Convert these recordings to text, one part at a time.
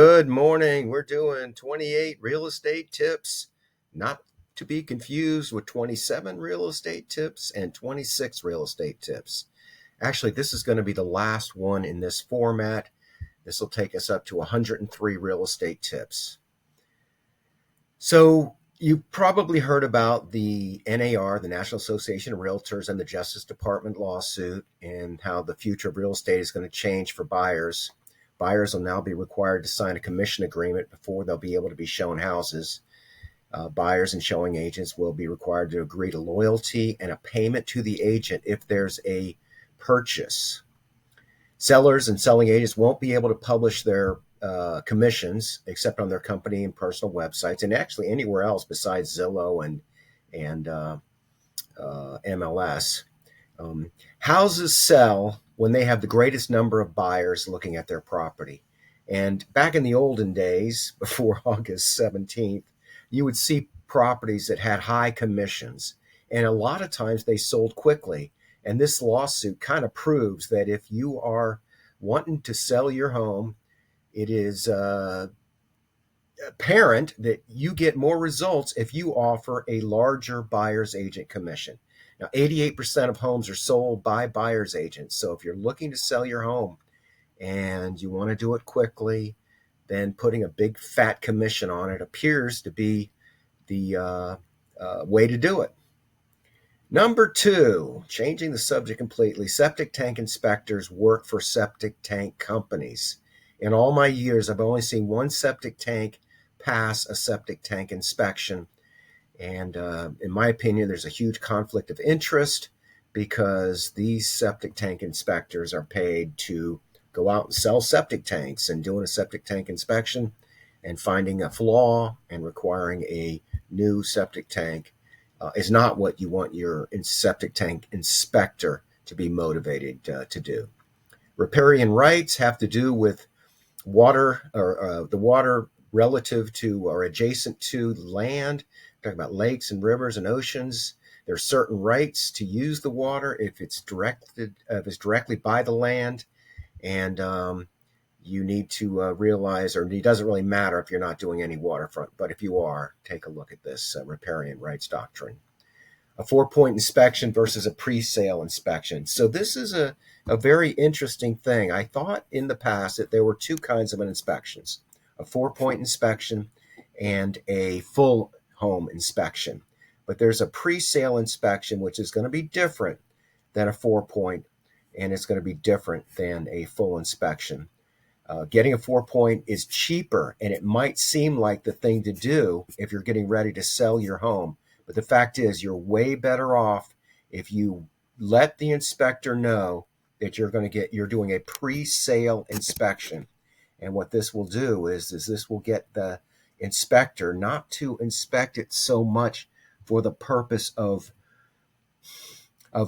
Good morning. We're doing 28 real estate tips, not to be confused with 27 real estate tips and 26 real estate tips. Actually, this is going to be the last one in this format. This will take us up to 103 real estate tips. So, you've probably heard about the NAR, the National Association of Realtors, and the Justice Department lawsuit, and how the future of real estate is going to change for buyers. Buyers will now be required to sign a commission agreement before they'll be able to be shown houses. Buyers and showing agents will be required to agree to loyalty and a payment to the agent if there's a purchase. Sellers and selling agents won't be able to publish their commissions except on their company and personal websites, and actually anywhere else besides Zillow and NMLS. Houses sell when they have the greatest number of buyers looking at their property. And back in the olden days, before August 17th, you would see properties that had high commissions. And a lot of times they sold quickly. And this lawsuit kind of proves that if you are wanting to sell your home, it is apparent that you get more results if you offer a larger buyer's agent commission. Now, 88% of homes are sold by buyer's agents. So if you're looking to sell your home and you want to do it quickly, then putting a big fat commission on it appears to be the way to do it. Number two, changing the subject completely, septic tank inspectors work for septic tank companies. In all my years, I've only seen one septic tank pass a septic tank inspection. And in my opinion, there's a huge conflict of interest because these septic tank inspectors are paid to go out and sell septic tanks, and doing a septic tank inspection and finding a flaw and requiring a new septic tank is not what you want your septic tank inspector to be motivated to do. Riparian rights have to do with water, or the water relative to or adjacent to land. Talking about lakes and rivers and oceans. There are certain rights to use the water if it's directly by the land, and you need to realize, or it doesn't really matter if you're not doing any waterfront, but if you are, take a look at this riparian rights doctrine. A 4-point inspection versus a pre-sale inspection. So this is a very interesting thing. I thought in the past that there were two kinds of inspections: a 4-point inspection and a full home inspection. But there's a pre-sale inspection, which is going to be different than a 4-point, and it's going to be different than a full inspection. Getting a 4-point is cheaper, and it might seem like the thing to do if you're getting ready to sell your home. But the fact is, you're way better off if you let the inspector know that you're doing a pre-sale inspection. And what this will do is this will get the inspector not to inspect it so much for the purpose of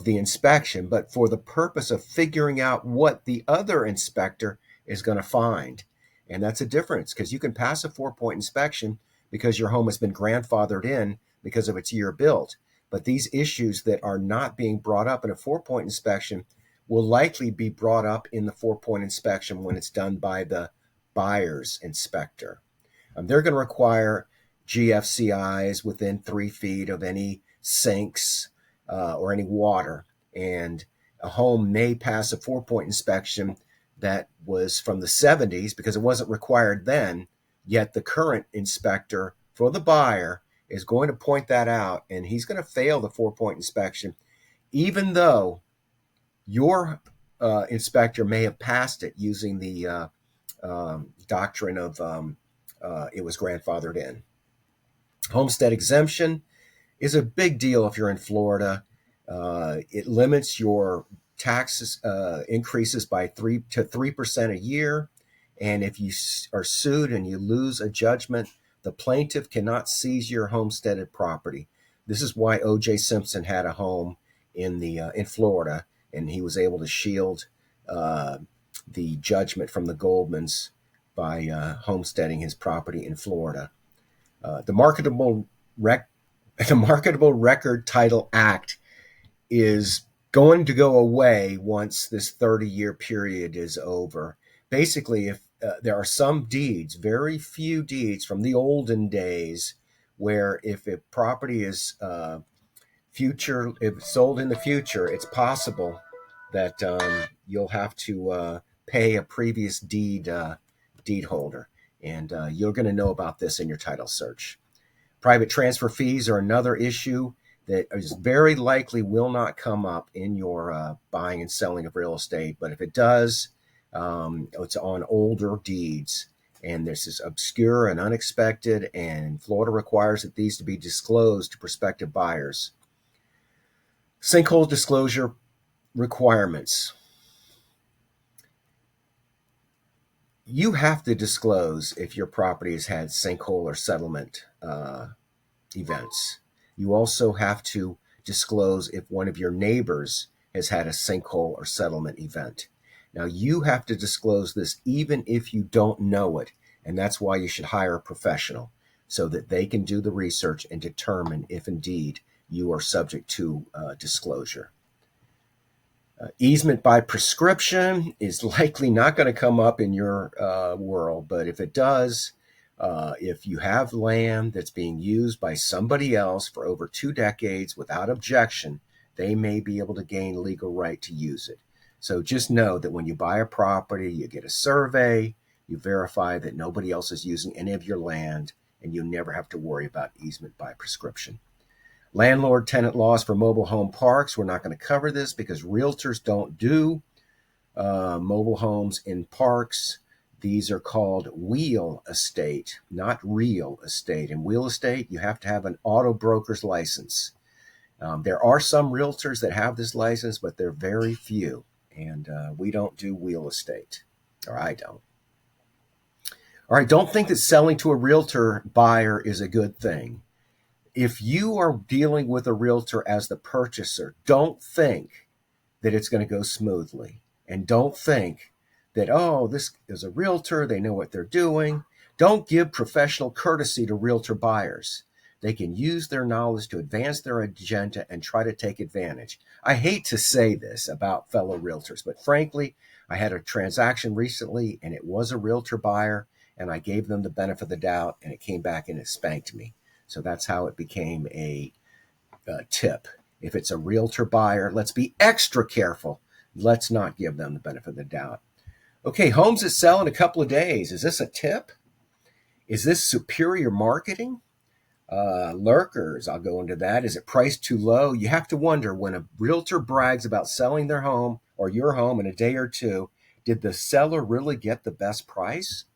the inspection, but for the purpose of figuring out what the other inspector is going to find. And that's a difference, because you can pass a 4-point inspection because your home has been grandfathered in because of its year built. But these issues that are not being brought up in a 4-point inspection will likely be brought up in the 4-point inspection when it's done by the buyer's inspector. They're going to require GFCIs within 3 feet of any sinks or any water. And a home may pass a 4-point inspection that was from the 70s because it wasn't required then, yet the current inspector for the buyer is going to point that out, and he's going to fail the 4-point inspection, even though your inspector may have passed it using the doctrine of it was grandfathered in. Homestead exemption is a big deal if you're in Florida. It limits your taxes increases by 3% a year. And if you are sued and you lose a judgment, the plaintiff cannot seize your homesteaded property. This is why O.J. Simpson had a home in Florida, and he was able to shield the judgment from the Goldmans by homesteading his property in Florida. The Marketable Record Title Act is going to go away once this 30-year period is over. Basically, if there are some deeds, very few deeds from the olden days, where if a property is if it's sold in the future, it's possible that you'll have to pay a previous deed holder, and you're going to know about this in your title search. Private transfer fees are another issue that is very likely will not come up in your buying and selling of real estate, but if it does, it's on older deeds. And this is obscure and unexpected, and Florida requires that these to be disclosed to prospective buyers. Sinkhole disclosure requirements. You have to disclose if your property has had sinkhole or settlement events. You also have to disclose if one of your neighbors has had a sinkhole or settlement event. Now, you have to disclose this even if you don't know it, and that's why you should hire a professional so that they can do the research and determine if indeed you are subject to disclosure. Easement by prescription is likely not going to come up in your world, but if it does, if you have land that's being used by somebody else for over 2 decades without objection, they may be able to gain legal right to use it. So just know that when you buy a property, you get a survey, you verify that nobody else is using any of your land, and you never have to worry about easement by prescription. Landlord-tenant laws for mobile home parks. We're not going to cover this because realtors don't do mobile homes in parks. These are called wheel estate, not real estate. In wheel estate, you have to have an auto broker's license. There are some realtors that have this license, but they're very few. And we don't do wheel estate, or I don't. All right, don't think that selling to a realtor buyer is a good thing. If you are dealing with a realtor as the purchaser, don't think that it's going to go smoothly. And don't think that, oh, this is a realtor, they know what they're doing. Don't give professional courtesy to realtor buyers. They can use their knowledge to advance their agenda and try to take advantage. I hate to say this about fellow realtors, but frankly, I had a transaction recently and it was a realtor buyer, and I gave them the benefit of the doubt, and it came back and it spanked me. So that's how it became a tip. If it's a realtor buyer, let's be extra careful. Let's not give them the benefit of the doubt. Okay, homes that sell in a couple of days. Is this a tip? Is this superior marketing? Lurkers, I'll go into that. Is it priced too low? You have to wonder, when a realtor brags about selling their home or your home in a day or two, did the seller really get the best price?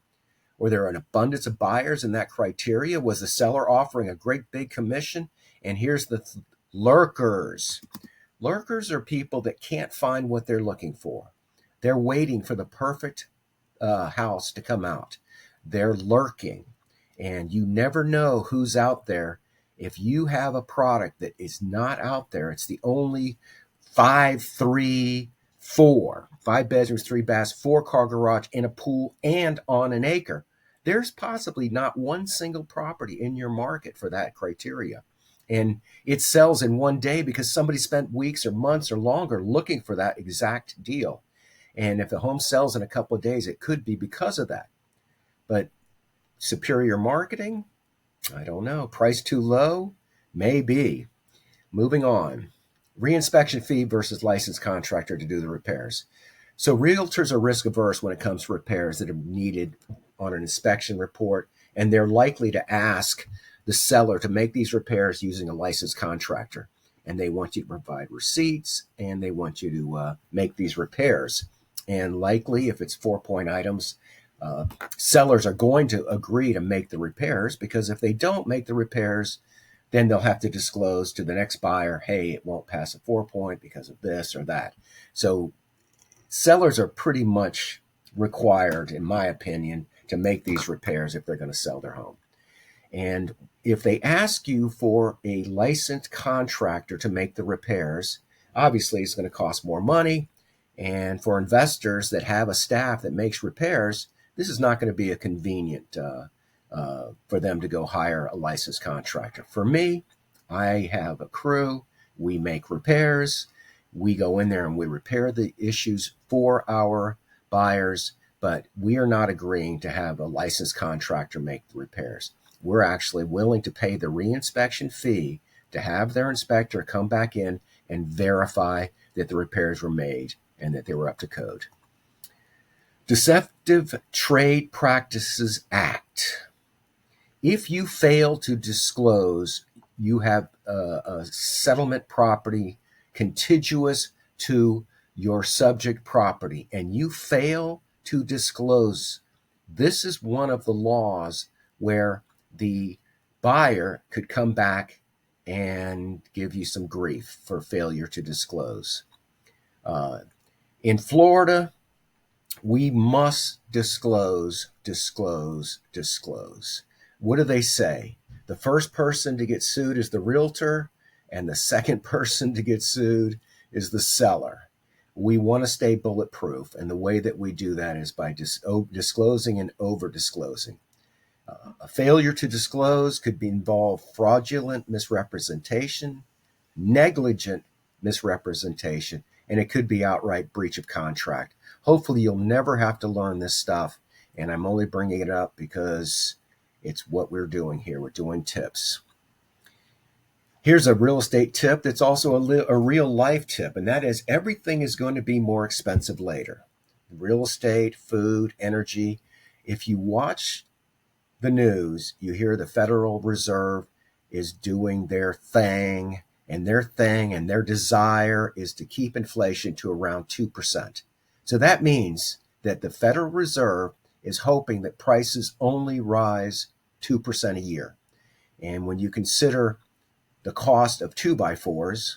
Were there an abundance of buyers in that criteria? Was the seller offering a great big commission? And here's the lurkers. Lurkers are people that can't find what they're looking for. They're waiting for the perfect house to come out. They're lurking. And you never know who's out there. If you have a product that is not out there, it's the only 5 bedrooms, 3 baths, 4-car garage, in a pool, and on an acre. There's possibly not one single property in your market for that criteria. And it sells in one day because somebody spent weeks or months or longer looking for that exact deal. And if the home sells in a couple of days, it could be because of that. But superior marketing? I don't know. Price too low? Maybe. Moving on. Reinspection fee versus licensed contractor to do the repairs. So realtors are risk averse when it comes to repairs that are needed on an inspection report, and they're likely to ask the seller to make these repairs using a licensed contractor. And they want you to provide receipts, and they want you to make these repairs. And likely, if it's 4-point items, sellers are going to agree to make the repairs, because if they don't make the repairs, then they'll have to disclose to the next buyer, hey, it won't pass a 4-point because of this or that. So sellers are pretty much required, in my opinion, to make these repairs if they're going to sell their home. And if they ask you for a licensed contractor to make the repairs, obviously it's going to cost more money. And for investors that have a staff that makes repairs, this is not going to be a convenient for them to go hire a licensed contractor. For me, I have a crew. We make repairs. We go in there and we repair the issues for our buyers. but we are not agreeing to have a licensed contractor make the repairs. We're actually willing to pay the reinspection fee to have their inspector come back in and verify that the repairs were made and that they were up to code. Deceptive Trade Practices Act. If you fail to disclose you have a settlement property contiguous to your subject property and you fail to disclose, this is one of the laws where the buyer could come back and give you some grief for failure to disclose. In Florida, we must disclose. What do they say? The first person to get sued is the realtor, and the second person to get sued is the seller. We want to stay bulletproof, and the way that we do that is by disclosing and over-disclosing. A failure to disclose could involve fraudulent misrepresentation, negligent misrepresentation, and it could be outright breach of contract. Hopefully, you'll never have to learn this stuff, and I'm only bringing it up because it's what we're doing here. We're doing tips. Here's a real estate tip that's also a real life tip, and that is everything is going to be more expensive later. Real estate, food, energy. If you watch the news, you hear the Federal Reserve is doing their thing, and their desire is to keep inflation to around 2%. So that means that the Federal Reserve is hoping that prices only rise 2% a year. And when you consider the cost of 2x4s,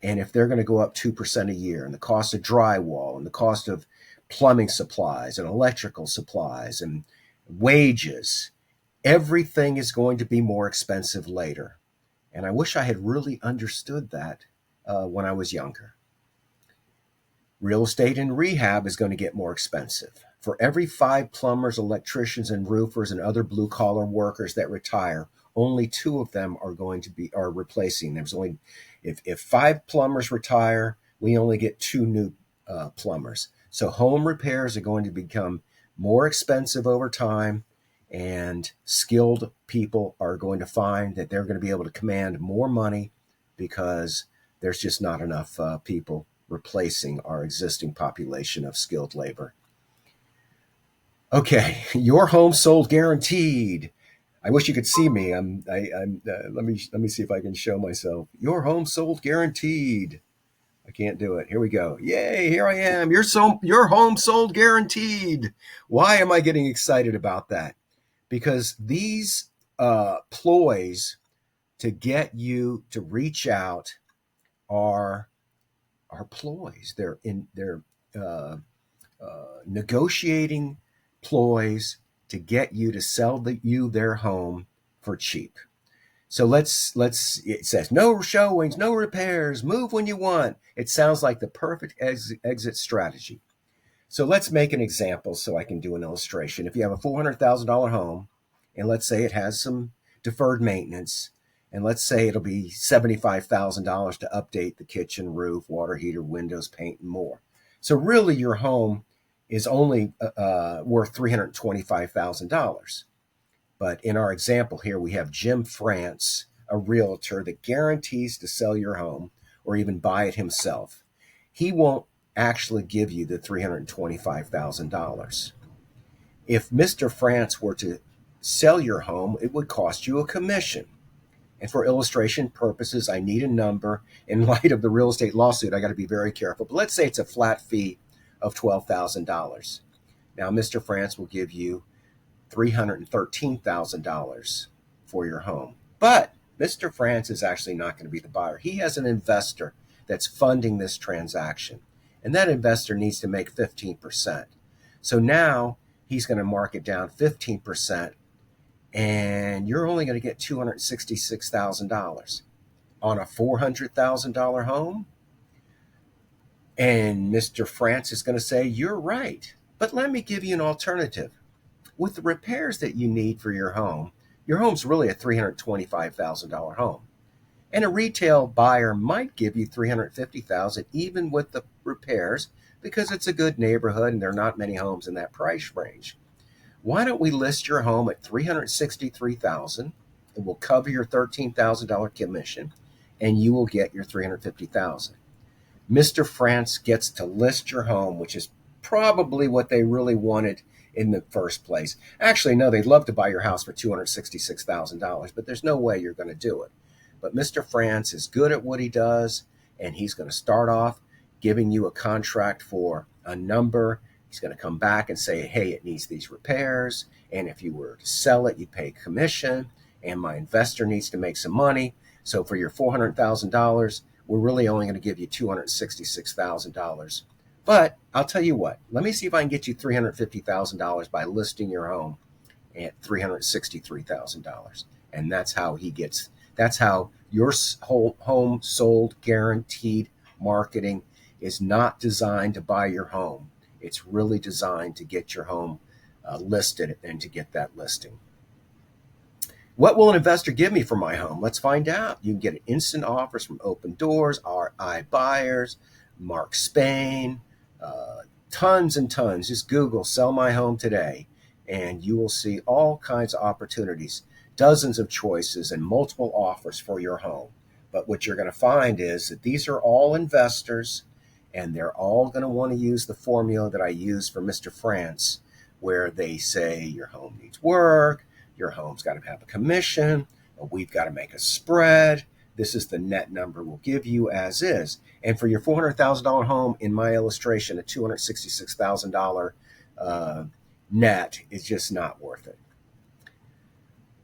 and if they're going to go up 2% a year, and the cost of drywall, and the cost of plumbing supplies, and electrical supplies, and wages, everything is going to be more expensive later. And I wish I had really understood that when I was younger. Real estate and rehab is going to get more expensive. For every 5 plumbers, electricians, and roofers and other blue-collar workers that retire, only 2 of them are replacing. There's only if 5 plumbers retire, we only get 2 new plumbers. So home repairs are going to become more expensive over time, and skilled people are going to find that they're going to be able to command more money because there's just not enough people replacing our existing population of skilled labor. Okay, your home sold guaranteed. I wish you could see me. Let me see if I can show myself. Your home sold guaranteed. I can't do it. Here we go. Yay, here I am. Your home sold guaranteed. Why am I getting excited about that? Because these ploys to get you to reach out are ploys. They're negotiating ploys to get you to sell you their home for cheap. So it says no showings, no repairs, move when you want. It sounds like the perfect exit strategy. So let's make an example so I can do an illustration. If you have a $400,000 home, and let's say it has some deferred maintenance, and let's say it'll be $75,000 to update the kitchen, roof, water heater, windows, paint, and more. So really your home is only worth $325,000. But in our example here, we have Jim France, a realtor that guarantees to sell your home or even buy it himself. He won't actually give you the $325,000. If Mr. France were to sell your home, it would cost you a commission. And for illustration purposes, I need a number. In light of the real estate lawsuit, I got to be very careful. But let's say it's a flat fee of $12,000. Now, Mr. France will give you $313,000 for your home. But Mr. France is actually not going to be the buyer. He has an investor that's funding this transaction. And that investor needs to make 15%. So now he's going to mark it down 15%, and you're only going to get $266,000 on a $400,000 home. And Mr. France is going to say, you're right, but let me give you an alternative. With the repairs that you need for your home's really a $325,000 home. And a retail buyer might give you $350,000 even with the repairs, because it's a good neighborhood and there are not many homes in that price range. Why don't we list your home at $363,000? It will cover your $13,000 commission, and you will get your $350,000. Mr. France gets to list your home, which is probably what they really wanted in the first place. Actually, no, they'd love to buy your house for $266,000, but there's no way you're going to do it. But Mr. France is good at what he does, and he's going to start off giving you a contract for a number. He's going to come back and say, hey, it needs these repairs. And if you were to sell it, you pay commission. And my investor needs to make some money. So for your $400,000, we're really only going to give you $266,000. But I'll tell you what, let me see if I can get you $350,000 by listing your home at $363,000. And that's how your whole home sold guaranteed marketing is not designed to buy your home. It's really designed to get your home listed and to get that listing. What will an investor give me for my home? Let's find out. You can get instant offers from Open Doors, RI Buyers, Mark Spain, tons and tons. Just Google "sell my home today" and you will see all kinds of opportunities, dozens of choices and multiple offers for your home. But what you're going to find is that these are all investors, and they're all going to want to use the formula that I use for Mr. France, where they say your home needs work, your home's got to have a commission, we've got to make a spread. This is the net number we'll give you as is. And for your $400,000 home, in my illustration, a $266,000 net is just not worth it.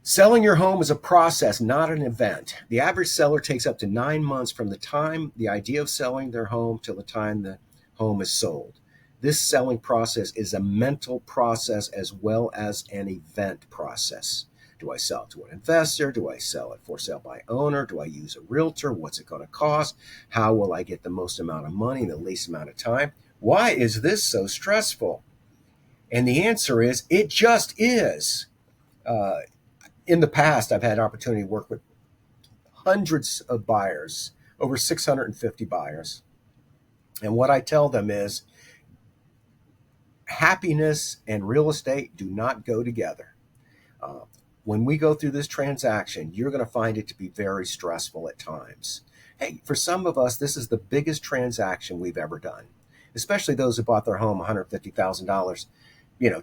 Selling your home is a process, not an event. The average seller takes up to 9 months from the time the idea of selling their home till the time the home is sold. This selling process is a mental process as well as an event process. Do I sell it to an investor? Do I sell it for sale by owner? Do I use a realtor? What's it going to cost? How will I get the most amount of money in the least amount of time? Why is this so stressful? And the answer is, it just is. In the past, I've had opportunity to work with hundreds of buyers, over 650 buyers. And what I tell them is, happiness and real estate do not go together. When we go through this transaction, you're going to find it to be very stressful at times. Hey, for some of us, this is the biggest transaction we've ever done, especially those who bought their home $150,000,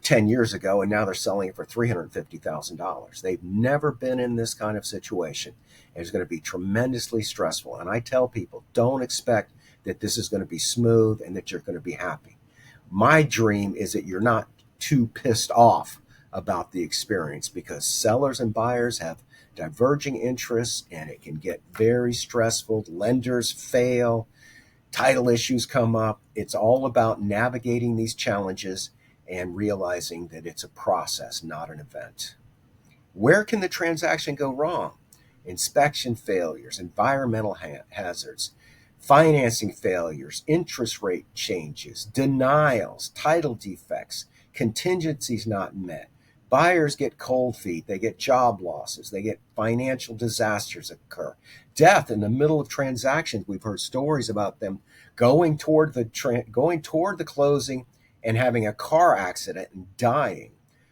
10 years ago, and now they're selling it for $350,000. They've never been in this kind of situation. It's going to be tremendously stressful. And I tell people, don't expect that this is going to be smooth and that you're going to be happy. My dream is that you're not too pissed off about the experience, because sellers and buyers have diverging interests and it can get very stressful. Lenders fail, title issues come up. It's all about navigating these challenges and realizing that it's a process, not an event. Where can the transaction go wrong? Inspection failures, environmental hazards, financing failures, interest rate changes, denials, title defects, contingencies not met. Buyers get cold feet, they get job losses, they get financial disasters occur. Death in the middle of transactions. We've heard stories about them going toward the closing and having a car accident and dying.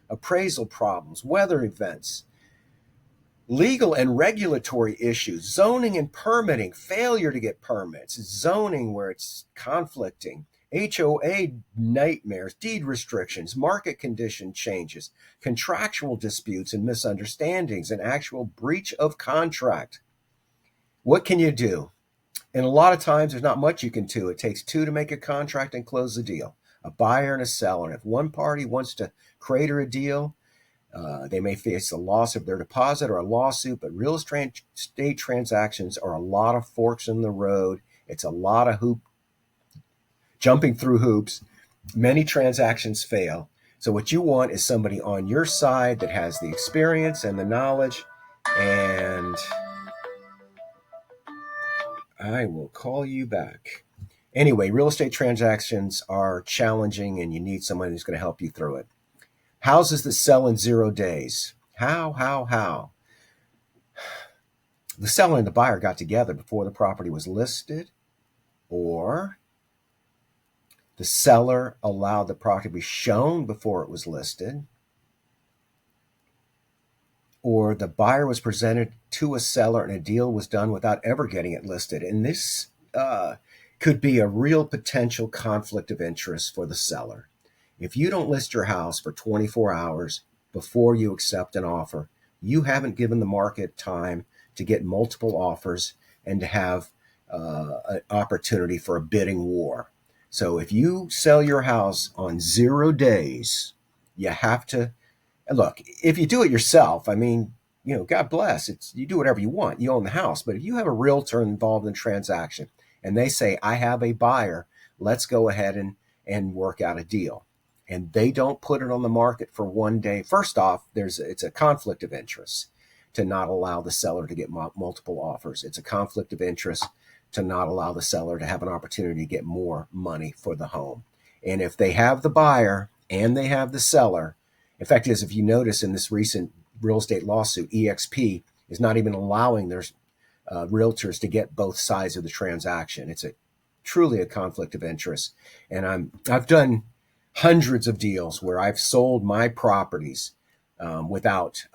Appraisal problems, weather events, legal and regulatory issues, zoning and permitting, failure to get permits, zoning where it's conflicting, HOA nightmares, deed restrictions, market condition changes, contractual disputes and misunderstandings, and actual breach of contract. What can you do? And a lot of times there's not much you can do. It takes two to make a contract and close the deal, a buyer and a seller. And if one party wants to crater a deal, they may face the loss of their deposit or a lawsuit, but real estate transactions are a lot of forks in the road. It's a lot of jumping through hoops. Many transactions fail. So what you want is somebody on your side that has the experience and the knowledge. And I will call you back. Anyway, real estate transactions are challenging and you need someone who's going to help you through it. Houses that sell in 0 days. How? The seller and the buyer got together before the property was listed, or the seller allowed the property to be shown before it was listed, or the buyer was presented to a seller and a deal was done without ever getting it listed. And this could be a real potential conflict of interest for the seller. If you don't list your house for 24 hours before you accept an offer, you haven't given the market time to get multiple offers and to have an opportunity for a bidding war. So if you sell your house on 0 days, you have to look. If you do it yourself, I mean, God bless. You do whatever you want. You own the house. But if you have a realtor involved in the transaction and they say, I have a buyer, let's go ahead and work out a deal, and they don't put it on the market for 1 day, first off, it's a conflict of interest to not allow the seller to get multiple offers. It's a conflict of interest to not allow the seller to have an opportunity to get more money for the home. And if they have the buyer and they have the seller, in fact, if you notice in this recent real estate lawsuit, EXP is not even allowing their realtors to get both sides of the transaction. It's truly a conflict of interest. And I've done hundreds of deals where I've sold my properties without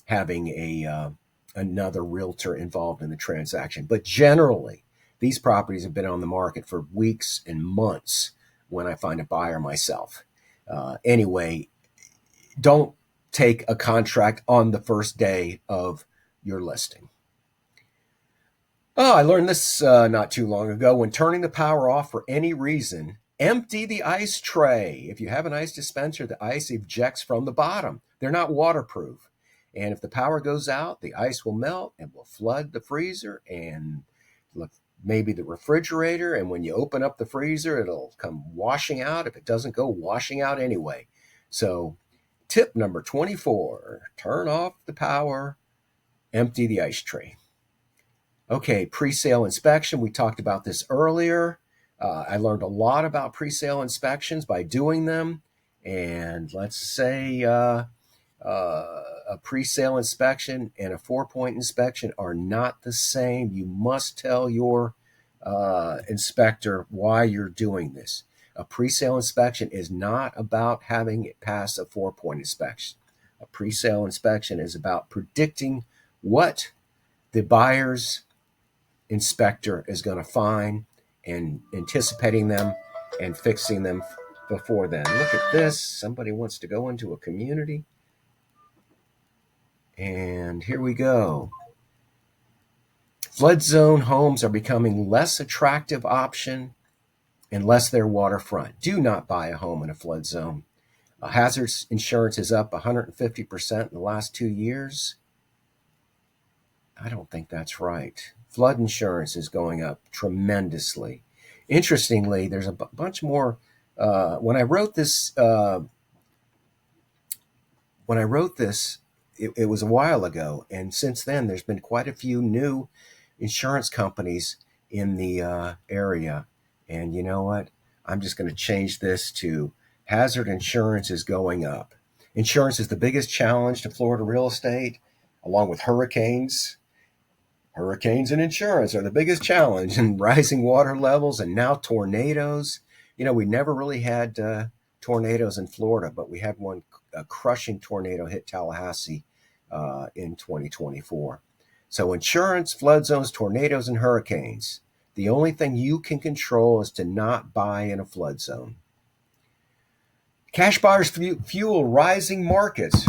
having another realtor involved in the transaction. But generally, these properties have been on the market for weeks and months when I find a buyer myself. Anyway, don't take a contract on the first day of your listing. Oh, I learned this not too long ago. When turning the power off for any reason, empty the ice tray. If you have an ice dispenser, the ice ejects from the bottom. They're not waterproof. And if the power goes out, the ice will melt and will flood the freezer and maybe the refrigerator. And when you open up the freezer, it'll come washing out if it doesn't go washing out anyway. So tip number 24, turn off the power, empty the ice tray. Okay, pre-sale inspection. We talked about this earlier. I learned a lot about pre-sale inspections by doing them. And let's say a pre-sale inspection and a 4-point inspection are not the same. You must tell your inspector why you're doing this. A pre-sale inspection is not about having it pass a 4-point inspection. A pre-sale inspection is about predicting what the buyer's inspector is going to find and anticipating them and fixing them before then. Look at this. Somebody wants to go into a community. And here we go. Flood zone homes are becoming less attractive option unless they're waterfront. Do not buy a home in a flood zone. Hazards insurance is up 150% in the last 2 years. I don't think that's right. Flood insurance is going up tremendously. Interestingly, there's a bunch more. When I wrote this, it was a while ago, and since then, there's been quite a few new insurance companies in the area. And you know what? I'm just going to change this to hazard insurance is going up. Insurance is the biggest challenge to Florida real estate, along with hurricanes. Hurricanes and insurance are the biggest challenge, and rising water levels and now tornadoes. We never really had tornadoes in Florida, but we had a crushing tornado hit Tallahassee in 2024. So insurance, flood zones, tornadoes, and hurricanes. The only thing you can control is to not buy in a flood zone. Cash buyers fuel rising markets.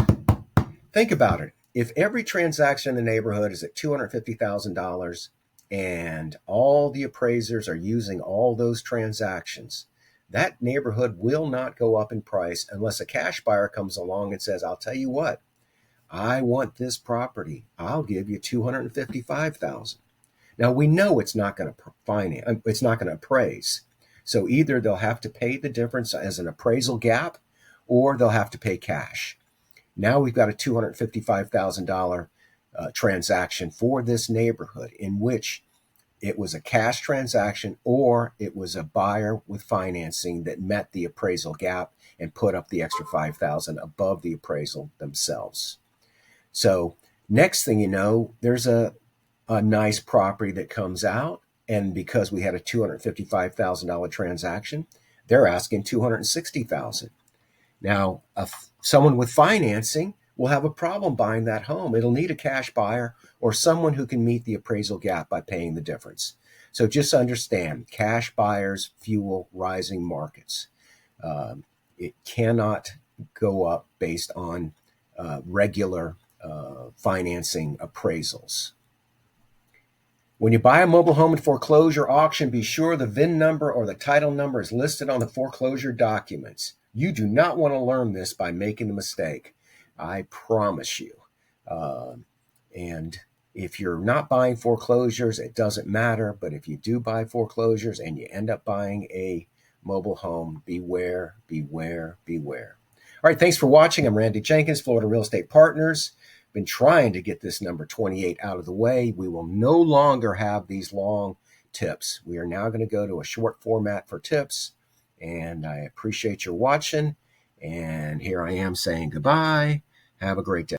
Think about it. If every transaction in the neighborhood is at $250,000 and all the appraisers are using all those transactions, that neighborhood will not go up in price unless a cash buyer comes along and says, I'll tell you what, I want this property. I'll give you $255,000. Now we know it's not going to appraise. So either they'll have to pay the difference as an appraisal gap, or they'll have to pay cash. Now we've got a $255,000 transaction for this neighborhood in which it was a cash transaction or it was a buyer with financing that met the appraisal gap and put up the extra $5,000 above the appraisal themselves. So next thing you know, there's a nice property that comes out, and because we had a $255,000 transaction, they're asking $260,000. Now, someone with financing will have a problem buying that home. It'll need a cash buyer or someone who can meet the appraisal gap by paying the difference. So just understand, cash buyers fuel rising markets. It cannot go up based on regular financing appraisals. When you buy a mobile home in foreclosure auction, be sure the VIN number or the title number is listed on the foreclosure documents. You do not want to learn this by making a mistake. I promise you. And if you're not buying foreclosures, it doesn't matter. But if you do buy foreclosures and you end up buying a mobile home, beware, beware, beware. All right, thanks for watching. I'm Randal Jenkins, Florida Real Estate Partners. Been trying to get this number 28 out of the way. We will no longer have these long tips. We are now going to go to a short format for tips. And I appreciate your watching. And here I am saying goodbye. Have a great day.